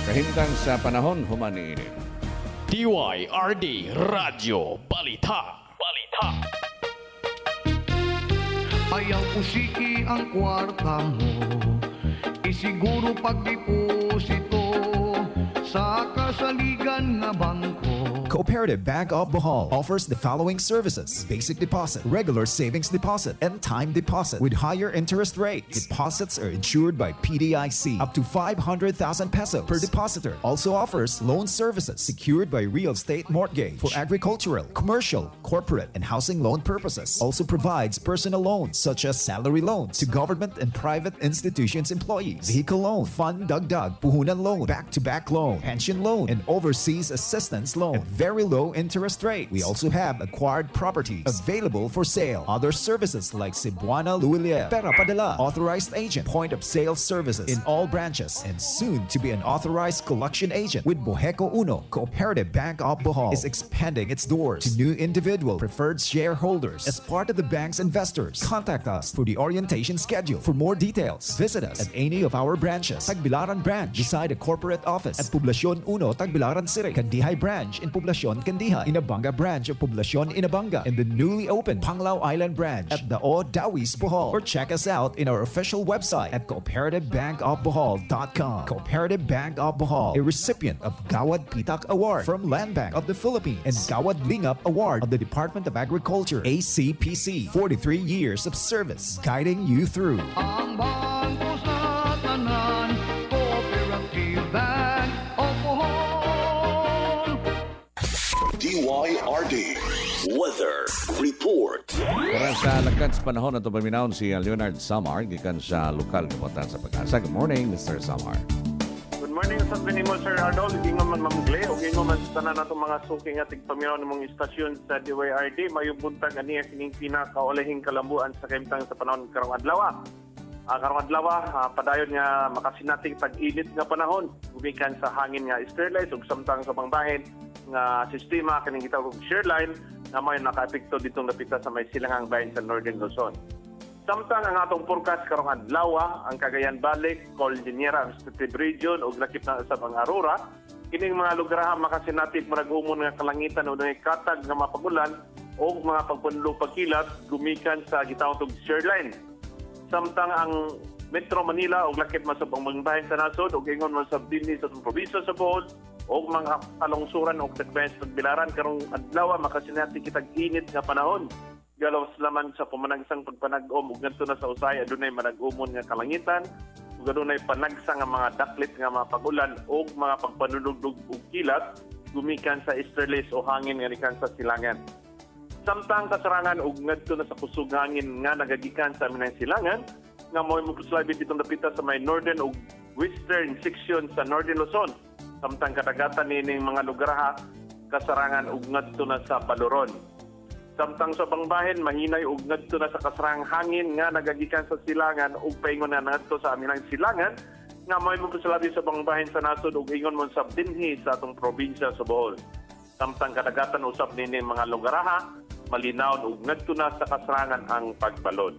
Kahimtang sa panahon human niini. DYRD Radyo Balita. Ayaw usiki ang kwarta mo, isiguro pagdeposito sa kasaligan nga bangko. Cooperative Bank of Bohol offers the following services: basic deposit, regular savings deposit, and time deposit with higher interest rates. Deposits are insured by PDIC up to 500,000 pesos per depositor. Also offers loan services secured by real estate mortgage for agricultural, commercial, corporate, and housing loan purposes. Also provides personal loans such as salary loans to government and private institutions employees, vehicle loan, fund dagdag, puhunan loan, back-to-back loan, pension loan, and overseas assistance loan at very low interest rate. We also have acquired properties available for sale. Other services like Cebuana Luilier, Pera Padala, authorized agent, point of sale services in all branches, and soon to be an authorized collection agent with Boheco Uno. Cooperative Bank of Bohol is expanding its doors to new individual preferred shareholders as part of the bank's investors. Contact us for the orientation schedule. For more details, visit us at any of our branches. Tagbilaran branch beside the corporate office at Poblacion 1, Tagbilaran City. Candihay branch in Poblacion, Candihay. Inabanga branch of Poblacion, Inabanga. And the newly opened Panglao Island branch at Dao Dawis, Bohol. Or check us out in our official website at cooperativebankofbohol.com. Cooperative Bank of Bohol, a recipient of Gawad Pitak Award from Land Bank of the Philippines and Gawad Lingap Award of the Department of Agriculture, ACPC. 43 years of service guiding you through. Ang bangko sa tanan, Cooperative Bank of Bohol. DYRD Weather Report. Para sa lakad sa panahon na ito paminahon si Leonard Samar, gikan sa lokal kaputan sa Pag-asa. Good morning, Mr. Samar. Good morning sa mo, Sir Arnold. Gingo man mamgle o gingo man sa tanan nato mga suking at tigpaminaw ng mga istasyon sa DYRD. Mayong buntag aniya kining pinakaulahing kalambuan sa kaimtang sa panahon karong adlaw. Karong adlaw, padayon nga makasinating tag-init nga panahon. Gumikan sa hangin nga sterilize ug samtang sa pangbahin nga sistema kaning gitawag og shearline na may nakaapekto ditong napita sa may silangang bahin sa Northern Luzon. Samtang ang atong forecast karong adlaw, ang Cagayan Valley, Cordillera Administrative Region ug lakip na sa Aurora, kining mga lugar makasinatid manag-umon nga kalangitan ug katag nga mapagulan o mga pagpunlo pagkilat gumikan sa gitawag og shearline. Samtang ang Metro Manila ug lakip man sa pangbahin sa nasod ug ingon man sa dinhi sa probinsya sa Bohol o mga kalungsuran o tagbayan sa Tagbilaran karong adlaw makasinati kitag init nga panahon. Galaw laman sa pamanagsang pagpanag-om ug ngadto na sa usay adunay manag-umon nga kalangitan ug adunay panagsa nga mga daklit nga mga pag-ulan o mga pagpanulugdog ug kilat gumikan sa easterlies o hangin nga gikan sa silangan. Samtang kasarangan ug ngadto na sa kusog hangin nga nagagikan sa minang silangan nga mo'y mupuslabi ditong dapita sa may northern ug western section sa Northern Luzon. Samtang kadagatan nining mga lugar kasarangan ug ngadto na sa Baluron. Samtang sa bangbahin mahinay ug ngadto na sa kasarang hangin nga nagagikan sa silangan ug paingon na ngadto sa aminang silangan nga may mupuslabi sa bangbahin sa nasod ug ingon mo sa dinhi sa atong probinsya sa Bohol. Samtang kadagatan usab nining mga lugar malinaw ug ngadto na sa kasarangan ang pagbalod.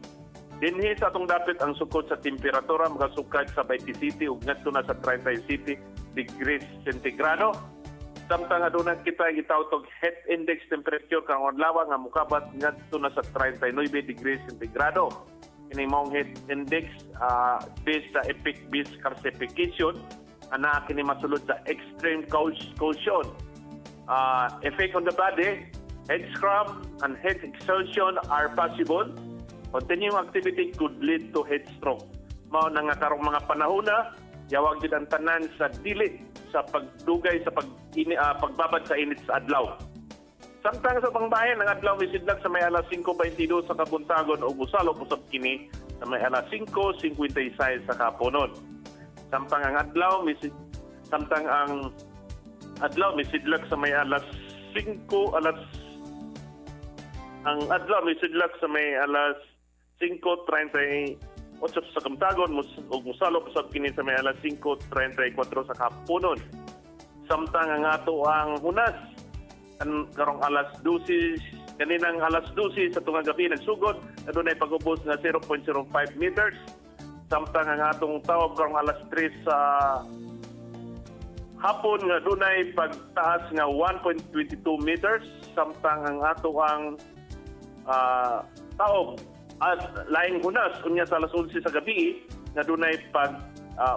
Dinhi sa atong dapit ang sukod sa temperatura makasukad sa Bayti City ug ngadto na sa 37 degrees centigrado. Samtang aduna kita gitawag og heat index temperature karong adlaw nga mokabat ngadto na sa 39 degrees centigrado. Kini mong heat index based sa EPIC based classification ana kini masulod sa extreme caution. Effect on the body, head scrub and head exhaustion are possible. Continuing activity could lead to heat stroke. Mao na nga karong mga panahona yawag gid ang tanan sa dili sa pagdugay sa pagbabad sa init sa adlaw. Samtang sa pangbayan ang adlaw misidlag sa may alas 5:22 sa kabuntagon ug usalop usab kini sa may alas 5:56 sa kapunon. Samtang ang adlaw misidlag sa may alas 5:38 sa kamtagon ug mosalop usab kini sa may alas 5:34 sa kapunon. Samtang ang ato ang hunas karong alas 12 kaninang alas 12 sa tungang gabi nagsugod adunay pag-ubos nga 0.05 meters. Samtang ang atong tawag karong alas 3 sa hapon nga dunay pagtaas nga 1.22 meters. Samtang ang ato ang taob at laing hunas unya sa alas 11 sa gabi nga dunay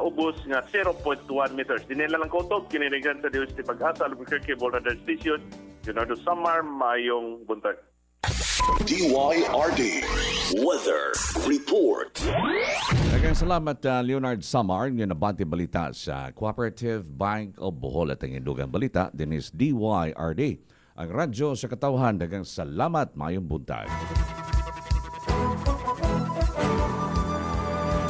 ubos nga 0.1 meters. Dinela lang kautob kinirigan sa DOST Pag-asa Albuquerque Radar Station Leonardo Samar, mayong buntag. DYRD Weather Report. Daghang salamat Leonard Samar nga nabati balita sa Cooperative Bank of Bohol at ang indugang balita din is DYRD. Ang radyo sa katawhan, daghang salamat mayong buntag.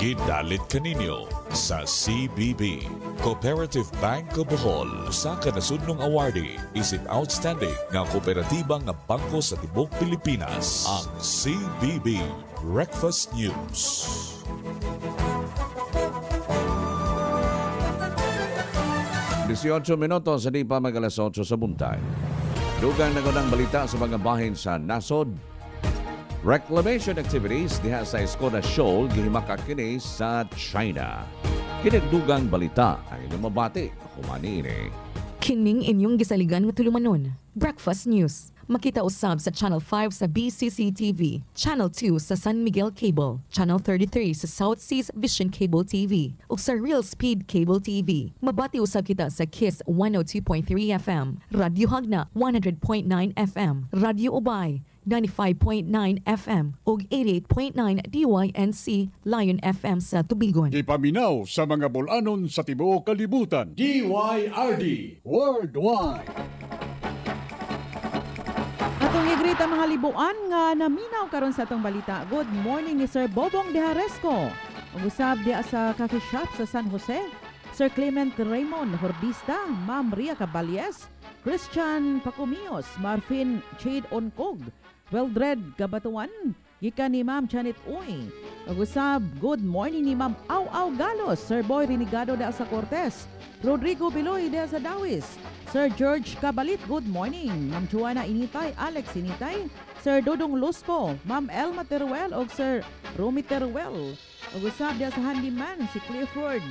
Gidalit kaninyo sa CBB. Cooperative Bank of Bohol, usa ka nasudnong awardee isip outstanding nga kooperatiba nga bangko sa tibuok Pilipinas. Ang CBB Breakfast News. Minutos sa di pa mag-alas 8 sa buntay. Dugang nagunang balita sa mga bahin sa nasod. Reclamation activities diha sa Escoda Shoal gihimakak kini sa China. Kinagdugang balita ang inyong mabati. Humani ini. Kining inyong gisaligan nga tulumanon. Breakfast News. Makita usab sa Channel 5 sa BCC-TV, Channel 2 sa San Miguel Cable, Channel 33 sa South Seas Vision Cable TV, ug sa Real Speed Cable TV. Mabati usab kita sa KISS 102.3 FM, Radyo Hagna 100.9 FM, Radyo Ubay 95.9 FM ug 88.9 DYNC Lion FM sa Tubigon. Ipaminaw sa mga bulanon sa tibuok kalibutan. DYRD Worldwide. Atong igrita mga libuan nga naminaw karon sa atong balita. Good morning ni Sir Bobong De Haresco. Ug usab dia sa coffee shop sa San Jose, Sir Clement Raymond Hordista, Ma'am Ria Caballes, Christian Pacumios, Marfin Chade Oncog, Weldred Gabatuan, gikan ni Ma'am Janet Uy. Ug usab good morning ni Ma'am Au Galos, Sir Boy Renegado da sa Cortez, Rodrigo Biloy da sa Dawis, Sir George Cabalit, good morning. Ma'am Juana Initay, Alex Initay, Sir Dodong Luspo, Ma'am Elma Teruel o Sir Romy Teruel. Ug usab dia sa handyman si Clifford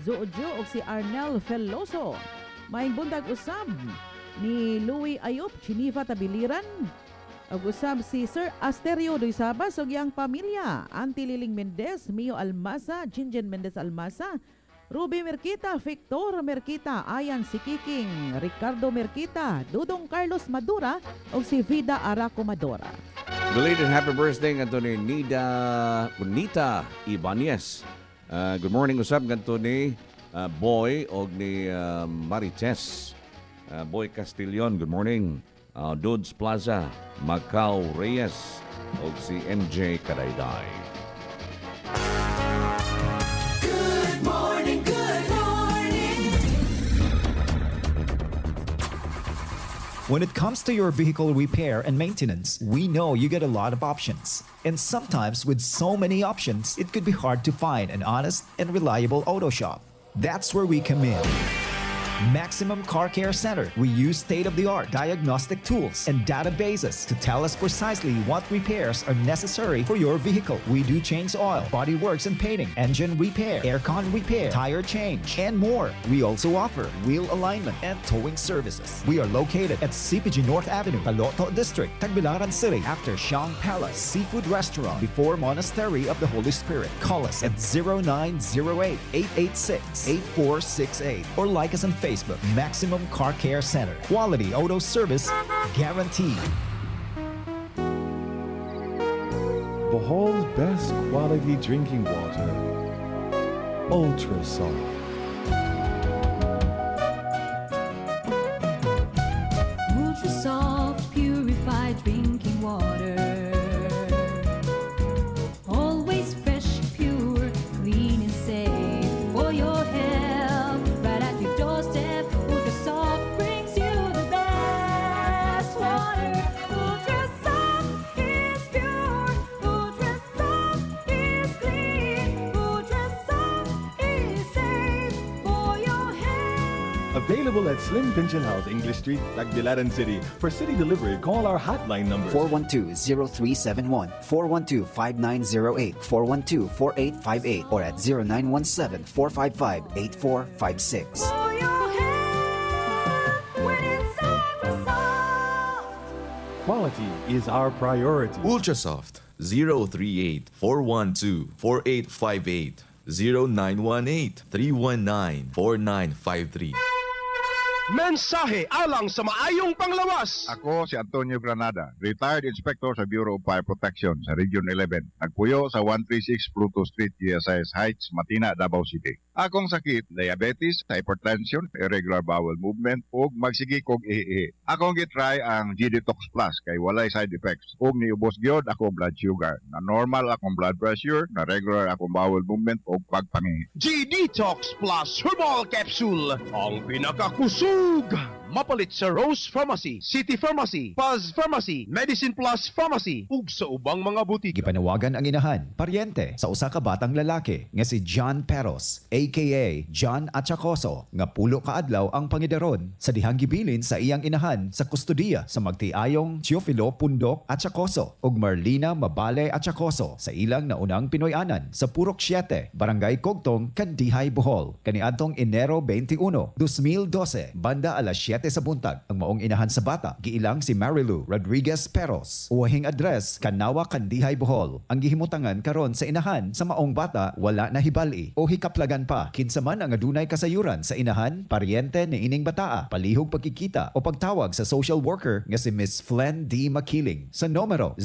Zoojo o si Arnel Feloso. Maing buntag usab ni Louie Ayop, Chinifa Tabiliran. Ug usab si Sir Asterio Doisabas ug iyang pamilya, Auntie Liling Mendez, Mio Almasa, Jinjen Mendez Almasa, Ruby Merquita, Victor Merquita, Ayan Sikiking, Ricardo Merquita, Dudong Carlos Madura ug si Vida Araco Madura. Belated happy birthday nga ni Nita Ibanez. Good morning usab ganto ni Boy og ni Marites. Boy Castillon, good morning. Dudes Plaza, Macau Reyes o si MJ Kadayday. Good morning, good morning. When it comes to your vehicle repair and maintenance, we know you get a lot of options. And sometimes with so many options, it could be hard to find an honest and reliable auto shop. That's where we come in. Maximum Car Care Center. We use state-of-the-art diagnostic tools and databases to tell us precisely what repairs are necessary for your vehicle. We do change oil, body works and painting, engine repair, aircon repair, tire change, and more. We also offer wheel alignment and towing services. We are located at CPG North Avenue, Paloto District, Tagbilaran City, after Shang Palace Seafood Restaurant, before Monastery of the Holy Spirit. Call us at 0908-886-8468 or like us on Facebook, Maximum Car Care Center. Quality auto service guaranteed. Bohol's best quality drinking water. Ultra Soft. Ultra Soft purified drinking water. Always fresh, pure, clean and safe for your health. Right at your doorstep, Ultra Soft brings you the best water. Ultra Soft is pure. Ultra Soft is clean. Ultra Soft is safe for your health. Available at Slim Pension House, English Street, Tagbilaran City. For city delivery, call our hotline numbers. 412-0371, 412-5908, 412-4858, or at 0917-455-8456. For your health, when it's Ultra Soft. Quality is our priority. Ultrasoft 038-412-4858, 0918-319-4953. Mensahe alang sa maayong panglawas. Ako si Antonio Granada, retired inspector sa Bureau of Fire Protection sa Region 11. Nagpuyo sa 136 Pluto Street, GSIS Heights, Matina, Davao City. Akong sakit, diabetes, hypertension, irregular bowel movement, ug magsigi kog ihi. Akong gitry ang G-Detox Plus kay walay side effects. Ug niubos gyud ako blood sugar. Na normal akong blood pressure, na regular akong bowel movement ug pagpangihi. G-Detox Plus Herbal Capsule. Ang pinakakusog. Mapalit sa Rose Pharmacy, City Pharmacy, Paz Pharmacy, Medicine Plus Pharmacy, ug sa ubang mga butika. Gipanawagan ang inahan, paryente sa usa ka batang lalaki nga si John Peros, aka John Achacoso, nga pulo ka adlaw ang pangidaron sa dihang gibilin sa iyang inahan sa kustodiya sa magtiayong Teofilo Pundok Achacoso ug Marlina Mabale Achacoso sa ilang naunang Pinoyanan sa Purok 7, Barangay Cogtong, Kandihay, Bohol. Kaniadtong Enero 21, 2012, banda alas 7 sa buntag, ang maong inahan sa bata giilang si Marilu Rodriguez Peros. Uwahing address Kanawa, Kandihay, Bohol. Ang gihimutangan karon sa inahan sa maong bata wala na hibali o hikaplagan pa. Kinsa man ang adunay kasayuran sa inahan, paryente ni ining bataa, palihog pagkikita o pagtawag sa social worker nga si Miss Flen D. Makiling sa numero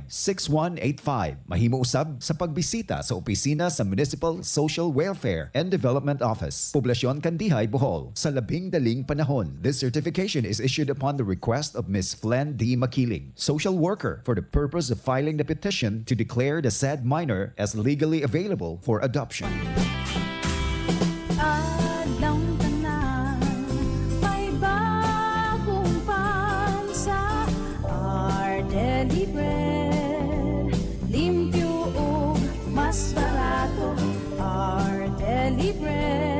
0998-535-6185. Mahimo usab sa pagbisita sa opisina sa Municipal Social Welfare and Development Office, Poblasyon Kandihay, Bohol. Sa labing daling panahon, this certification is issued upon the request of Ms. Flen D. Makiling, social worker, for the purpose of filing the petition to declare the said minor as legally available for adoption. Adlong tanan, may bagong pansa, our daily bread, limpyo ug mas barato, our daily bread.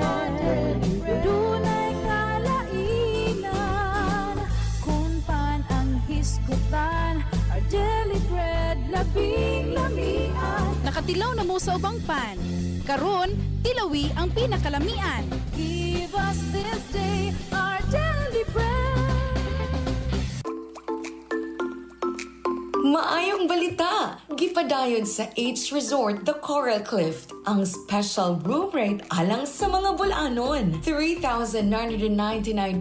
Dunay kalainan kung pan ang hisgutan, our daily bread labing lamian. Nakatilaw na mo sa ubang pan, karon tilawi ang pinakalamian. Give us this day our daily bread. Maayong balita! Gipadayon sa H Resort The Coral Cliff ang special room rate alang sa mga bulanon. 3,999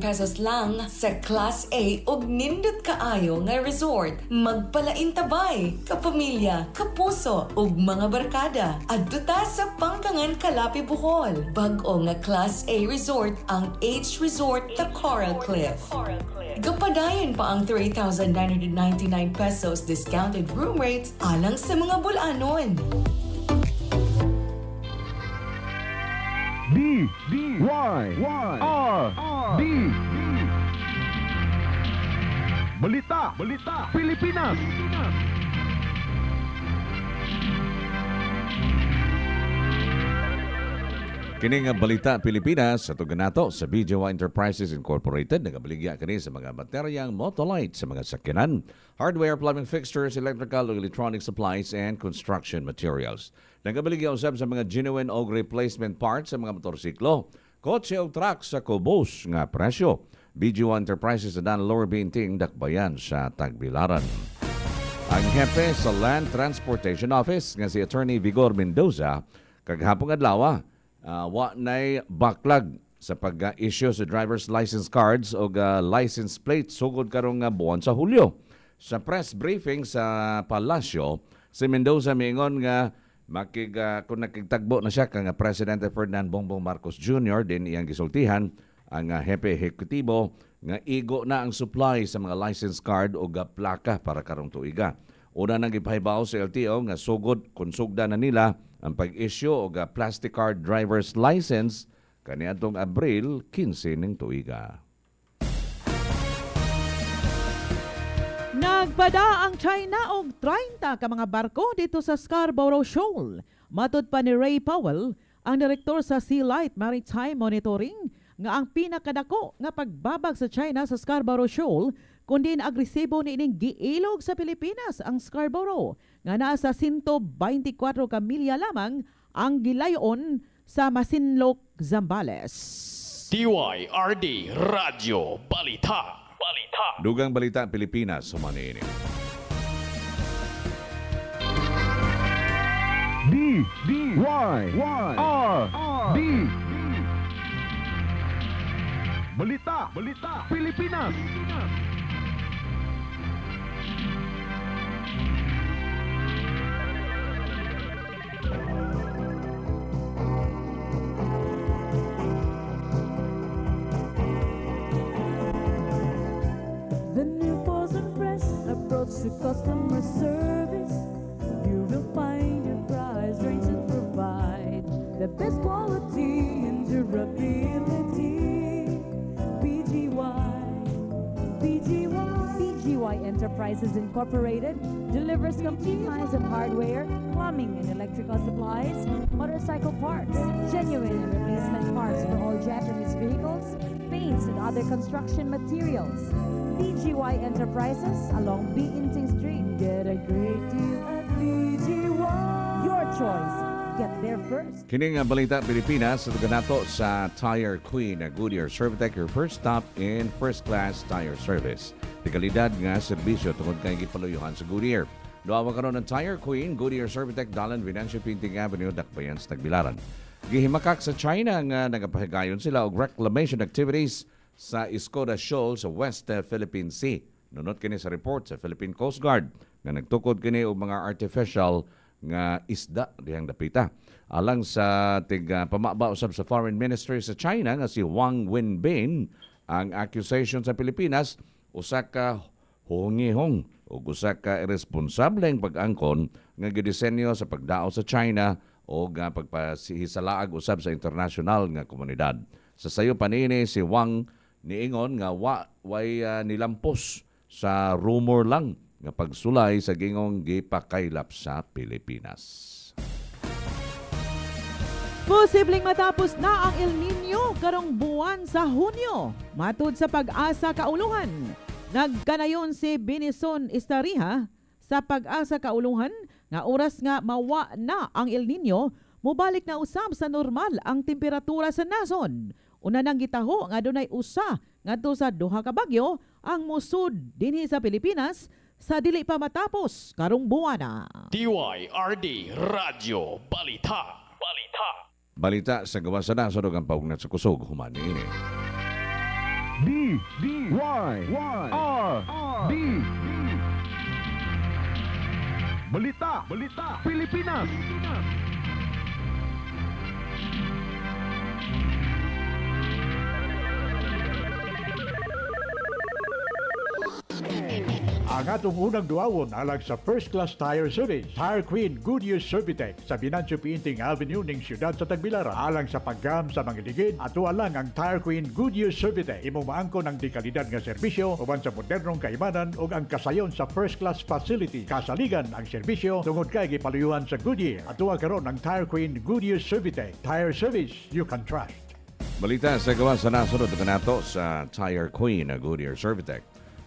pesos lang sa Class A ug nindot kaayo nga resort. Magpalaintabay, kapamilya, kapuso ug mga barkada. Adto ta sa Pangkangan, Calapi, Bohol. Bag-o nga Class A resort ang H Resort The Coral Cliff. Gapadayon pa ang 3,999 pesos discounted room rate alang sa mga bulanon. D-Y-R-D Balita Pilipinas. Kini nga balita Pilipinas sa tuganato sa BJY Enterprises Incorporated nagabaligya kini sa mga materyang Motolite sa mga sakyanan, hardware, plumbing fixtures, electrical ug electronic supplies and construction materials. Nagabaligya usab sa mga genuine og replacement parts sa mga motorsiklo, kotse ug truck sa kubos nga presyo. BJY Enterprises sa Dan Lower Binting, Dakbayan sa Tagbilaran. Ang hepe sa Land Transportation Office nga si Attorney Vigor Mendoza kaghapong adlaw wa nay backlog sa pag-issue sa driver's license cards o license plates sugod karong buwan sa Hulyo. Sa press briefing sa Palasyo, si Mendoza miingon nga kung nakigtagbo na siya kang Presidente Ferdinand Bongbong Marcos Jr. din iyang gisultihan ang hepe ehekutibo nga igo na ang supply sa mga license card o plaka para karong tuiga. Una nang gipahibaw sa LTO nga sugod kung sugda na nila ang pag-issue o plastic card driver's license kaniadtong Abril 15 ning tuiga. Nagpada ang China og 30 ka mga barko dito sa Scarborough Shoal. Matud pa ni Ray Powell, ang direktor sa Sea Light Maritime Monitoring, nga ang pinakadako nga pagbabag sa China sa Scarborough Shoal kundi agresibo ni ining giilog sa Pilipinas ang Scarborough nga naa sa 124 ka milya lamang ang gilayon sa Masinloc, Zambales. DYRD Radio Balita. Dugang balita Pilipinas sumani ini. D-Y-R-D Balita Pilipinas. The new Pulse and Press approach to customer service. You will find your price range to provide the best quality and durability. PGY Enterprises Incorporated delivers complete lines of hardware, plumbing and electrical supplies, motorcycle parts, genuine and replacement parts for all Japanese vehicles, paints and other construction materials. PGY Enterprises along Biinting Street. Get a great deal at PGY. Your choice. Get there first. Kining ang Balita Pilipinas sa nato sa Tire Queen na Goodyear Servitec, your first stop in first-class tire service. Di kalidad nga serbisyo tungod kay gipaluyuhan sa Goodyear. Duawa karon ng Tire Queen, Goodyear Servitec, Dalan, Venancio Pinting Avenue, Dakbayan sa Tagbilaran. Gihimakak sa China nga nagapahigayon sila og reclamation activities sa Iskoda Shoal sa West Philippine Sea. Nunot kini sa report sa Philippine Coast Guard nga nagtukod kini og mga artificial nga isda dihang dapita. Alang sa pamaba usab sa Foreign Minister sa China nga si Wang Wenbin, ang accusation sa Pilipinas usa ka hungihong o usa ka irresponsableng pag-angkon nga gidisenyo sa pagdao sa China o nga pagpasihisalaag usab sa international nga komunidad. Sa sayo panini si Wang niingon nga way nilampos sa rumor lang nga pagsulay sa gingong gipakaylap sa Pilipinas. Posibleng matapos na ang El Nino karong buwan sa Hunyo. Matud sa Pag-asa Kauluhan, nagkanayon si Binison Istariha sa Pag-asa Kauluhan nga oras nga mawa na ang El Nino, mubalik na usab sa normal ang temperatura sa nason. Una nang gitaho nga dunay usa ngadto sa duha ka bagyo ang musud dinhi sa Pilipinas sa dili pa matapos karong buwana. DYRD Radio Balita. Balita sa gawas sa naso ang paugnat sa kusog human niini. DYRD Balita Pilipinas. Ang atong unang duawon alang sa First Class Tire Service, Tire Queen Goodyear Servitec sa Venancio Pinting Avenue ning siyudad sa Tagbilaran. Alang sa paggam sa mga ligid, ato alang ang Tire Queen Goodyear Servitec. Imo maangkon ang dekalidad nga serbisyo uban sa modernong kaimanan ug ang kasayon sa First Class Facility. Kasaligan ang serbisyo tungod kay gipaluyuhan sa Goodyear. Ato karon ang Tire Queen Goodyear Servitec. Tire service you can trust. Balita sa gawas sa nasunod nato sa Tire Queen na Goodyear Servitec.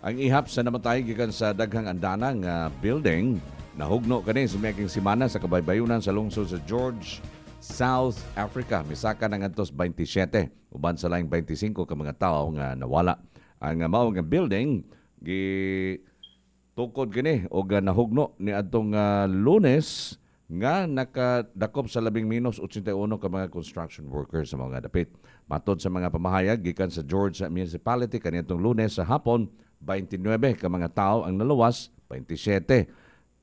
Ang ihap sa namatay gikan sa daghang andana nga building nahugno kani sa miaging semana sa kabaybayunan sa lungsod sa George, South Africa. Misaka na ngadtos 27 uban sa laing 25 ka mga tawo nga nawala. Ang mao nga building gitukod kini og nahugno ni adtong Lunes nga nakadakop sa labing minus 81 ka mga construction workers sa mga dapit. Matod sa mga pamahayag gikan sa George Municipality kaniadtong Lunes sa hapon, 29 ka mga tao ang naluwas, 27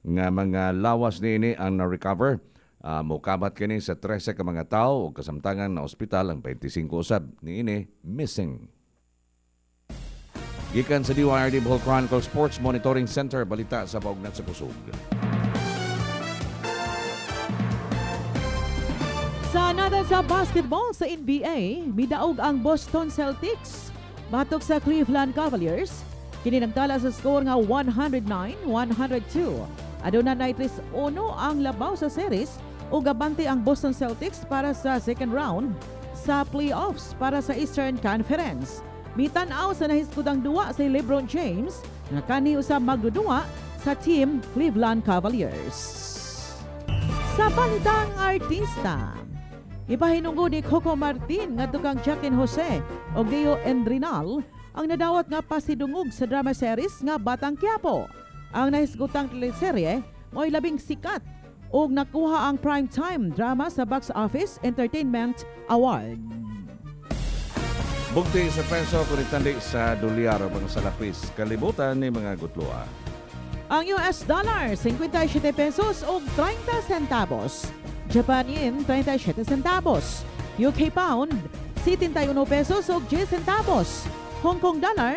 nga mga lawas niini ang na-recover. Mokabat kini sa 13 ka mga tao ug kasamtangan na ospital ang 25 usab niini missing. Gikan sa DYRD Bohol Chronicle Sports Monitoring Center, balita sa paugnat sa kusog. Sa nadan sa basketball sa NBA, midaog ang Boston Celtics batok sa Cleveland Cavaliers. Kini nagtala sa score nga 109-102. Aduna na 3-1 ang labaw sa series o gabante ang Boston Celtics para sa second round sa playoffs para sa Eastern Conference. Mitanaw sa nahiskudang duwa sa LeBron James na kani usab magdudua sa team Cleveland Cavaliers. Sa balitang artista, ipahinunggo ni Coco Martin nga tukang Jacqueline Jose o Geo Endrinal ang nadawat nga pasidungog sa drama series nga Batang Quiapo. Ang nahisgutang teleserye mo'y labing sikat o nakuha ang primetime drama sa Box Office Entertainment Award. Bugti sa peso kung itandi sa dolyar o mga salapis. Kalibutan ni mga gutlua. Ang US dollar, 57 pesos o 30 centavos. Japan yen, 37 centavos. UK pound, 71 pesos o 10 centavos. Hong Kong dollar,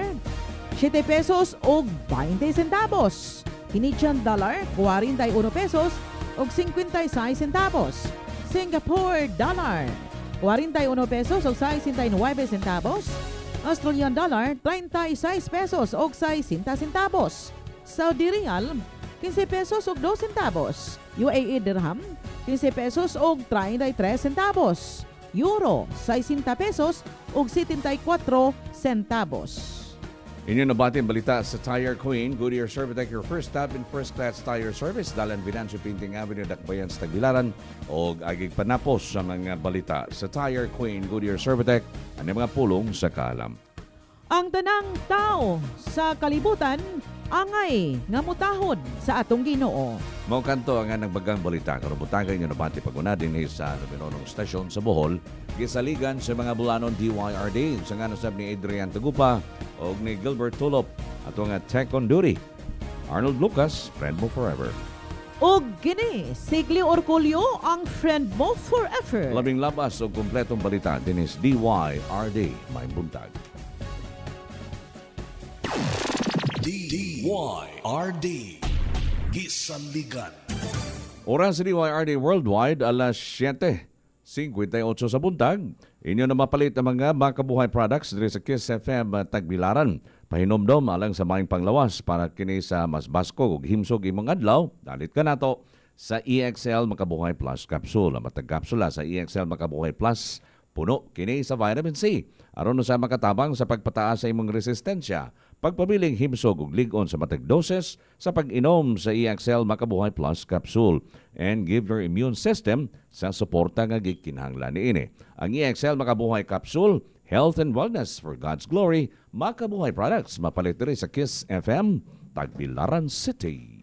7 pesos o 20 centavos. Canadian dollar, 41 pesos o 56 centavos. Singapore dollar, 41 pesos o 69 centavos. Australian dollar, 36 pesos o 60 centavos. Saudi Riyal, 15 pesos o 2 centavos. UAE dirham, 15 pesos o 33 centavos. Euro, 60 pesos o 74 centavos. Inyo nabating balita sa Tire Queen. Goodyear Servitec, your first stop in first-class tire service. Dalan Venancio Pinting Avenue, Dakbayan sa Tagbilaran. O agig panapos sa mga balita sa Tire Queen, Goodyear Servitec. Ano mga pulong sa kaalam. Ang tanang tao sa kalibutan, angay nga mutahod sa atong Ginoo. Mao kanto ang nagbagang balita karon butangay nga nabati paguna dinhi sa Binonong Stasyon sa Bohol gisaligan sa mga bulanon DYRD sa nga nasab ni Adrian Tagupa ug ni Gilbert Tulop ato nga tech on duty. Arnold Lucas, friend mo forever. Og gini, Sigli Orculio ang friend mo forever. Labing labas o kumpletong balita dinhi sa DYRD may buntag. DYRD Gisaligan. Oras sa DYRD Worldwide, alas 7:58 sa buntag. Inyo na mapalit ang mga makabuhay products diri sa Kiss FM Tagbilaran. Pahinomdom alang sa maing panglawas para kini sa mas basko ug himsog imong adlaw. Dalit ka nato sa EXL Makabuhay Plus Capsule. Matag kapsula sa EXL Makabuhay Plus puno kini sa vitamin C. Aron sa makatabang sa pagpataas sa imong resistensya. Pagpabiling himsog ug lig-on sa matag doses sa pag-inom sa EXL Makabuhay Plus Capsule and give your immune system sa suporta nga gikinahanglan niini. Ang EXL Makabuhay Capsule, health and wellness for God's glory, Makabuhay products mapalit diri sa Kiss FM, Tagbilaran City.